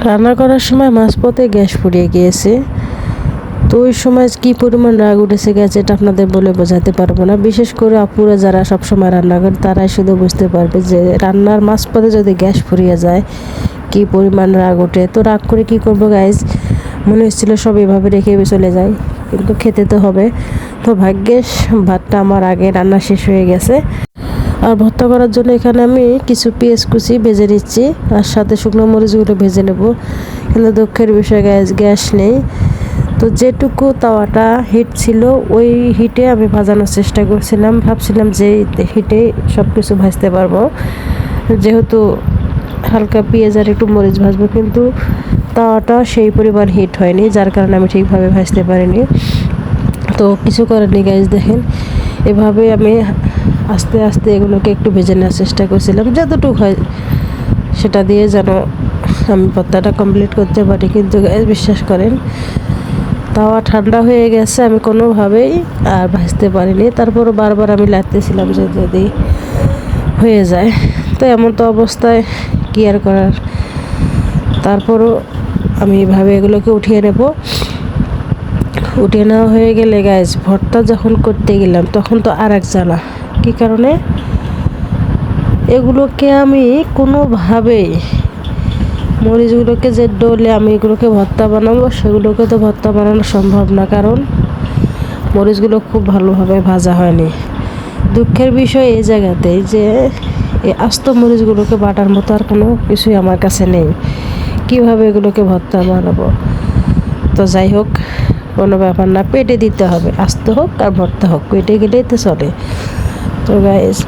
রান্না করার সময় মাঝপথে গ্যাস ফুরিয়ে গিয়েছে। তো ওই সময় কী পরিমাণ রাগ উঠেছে গ্যাস, এটা আপনাদের বলে বোঝাতে পারবো না। বিশেষ করে আপুরা যারা সবসময় রান্না করে তারাই শুধু বুঝতে পারবে যে রান্নার মাঝপথে যদি গ্যাস ফুরিয়ে যায় কী পরিমাণ রাগ ওঠে। তো রাগ করে কী করবো গাইজ, মনে হচ্ছিলো সব এভাবে রেখে চলে যায়, কিন্তু খেতে তো হবে। তো ভাগ্যেস ভাতটা আমার আগে রান্না শেষ হয়ে গেছে। আর ভর্তা করার জন্য এখানে আমি কিছু পেঁয়াজ কুচি ভেজে নিচ্ছি, আর সাথে শুকনো মরিচগুলো ভেজে নেব। কিন্তু দুঃখের বিষয় গ্যাস নেই। তো যেটুকু তাওয়াটা হিট ছিল ওই হিটে আমি ভাজানোর চেষ্টা করছিলাম, ভাবছিলাম যে হিটে সব কিছু ভাজতে পারবো, যেহেতু হালকা পেঁয়াজ আর একটু মরিচ ভাজবো। কিন্তু তাওয়াটা সেই পরিমাণ হিট হয়নি, যার কারণে আমি ঠিকভাবে ভাজতে পারিনি। তো কিছু করার নেই গাইজ, দেখেন এভাবে আমি আস্তে আস্তে এগুলোকে একটু ভেজে নেওয়ার চেষ্টা করছিলাম, যতটুকু হয় সেটা দিয়ে যেন আমি ভর্তাটা কমপ্লিট করতে পারি। কিন্তু গাইজ বিশ্বাস করেন তাওয়া ঠান্ডা হয়ে গেছে, আমি কোনোভাবেই আর ভাজতে পারিনি। তারপরও বারবার আমি লাগতেছিলাম যে যদি হয়ে যায়। তো এমন তো অবস্থায় কী আর করার, তারপরও আমি এভাবে এগুলোকে উঠিয়ে নেব। উঠিয়ে নেওয়া হয়ে গেলে গাইজ ভর্তা যখন করতে গেলাম তখন তো আর এক জ্বালা। কী কারণে, এগুলোকে আমি কোনোভাবেই মরিচগুলোকে যে ডলে আমি এগুলোকে ভর্তা বানাবো সেগুলোকে তো ভর্তা বানানো সম্ভব না, কারণ মরিচগুলো খুব ভালোভাবে ভাজা হয়নি। দুঃখের বিষয় এই জায়গাতেই যে এই আস্ত মরিচগুলোকে বাটার মতো আর কোনো কিছুই আমার কাছে নেই, কীভাবে এগুলোকে ভর্তা বানাবো। তো যাই হোক, কোনো ব্যাপার না, পেটে দিতে হবে, আস্ত হোক আর ভর্তা হোক, পেটে গেলেই তো চলে। তো গাইস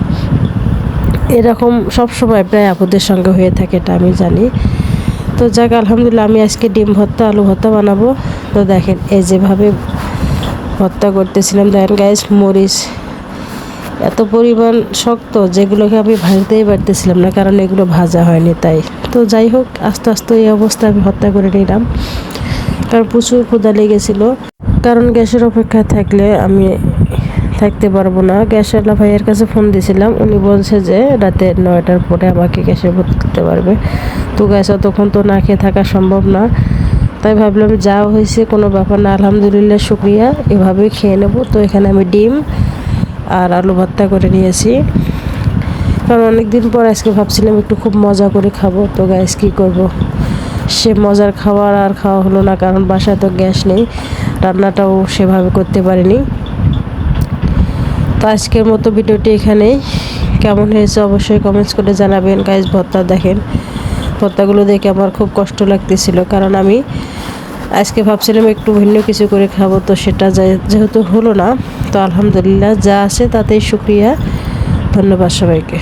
এরকম সবসময় প্রায় আপুদের সঙ্গে হয়ে থাকে, এটা আমি জানি। তো যাক আলহামদুলিল্লাহ, আমি আজকে ডিম ভর্তা আলু ভর্তা বানাবো। তো দেখেন এই যেভাবে ভর্তা করতেছিলাম, দেখেন গাইস মরিচ এত পরিমাণ শক্ত যেগুলোকে আমি ভাজতেই পারতেছিলাম না, কারণ এগুলো ভাজা হয়নি তাই। তো যাই হোক, আস্তে আস্তে এই অবস্থা আমি ভর্তা করে নিলাম, কারণ প্রচুর ক্ষুধা লেগেছিলো। কারণ গ্যাসের অপেক্ষায় থাকলে আমি থাকতে পারবো না। গ্যাসওয়ালা ভাইয়ের কাছে ফোন দিয়েছিলাম, উনি বলছে যে রাতে 9টার পরে আমাকে গ্যাসে ভর্তি দিতে পারবে। তো গ্যাস তখন তো না খেয়ে থাকা সম্ভব না, তাই ভাবলাম যা হয়েছে কোনো ব্যাপার না, আলহামদুলিল্লাহ শুকরিয়া, এভাবেই খেয়ে নেব। তো এখানে আমি ডিম আর আলু ভর্তা করে নিয়েছি, কারণ অনেক দিন পর আজকে ভাবছিলাম একটু খুব মজা করে খাবো। তো গ্যাস কী করব, সে মজার খাবার আর খাওয়া হলো না, কারণ বাসায় তো গ্যাস নেই, রান্নাটাও সেভাবে করতে পারিনি। তো আজকের মতো ভিডিওটি এখানেই, কেমন হয়েছে অবশ্যই কমেন্টস করে জানাবেন। গাইস ভর্তা দেখেন, ভর্তাগুলো দেখে আমার খুব কষ্ট লাগতেছিল, কারণ আমি আজকে ভাবছিলাম একটু ভিন্ন কিছু করে খাবো, তো সেটা যেহেতু হলো না, তো আলহামদুলিল্লাহ যা আছে তাতেই শুকরিয়া, ধন্যবাদ সবাইকে।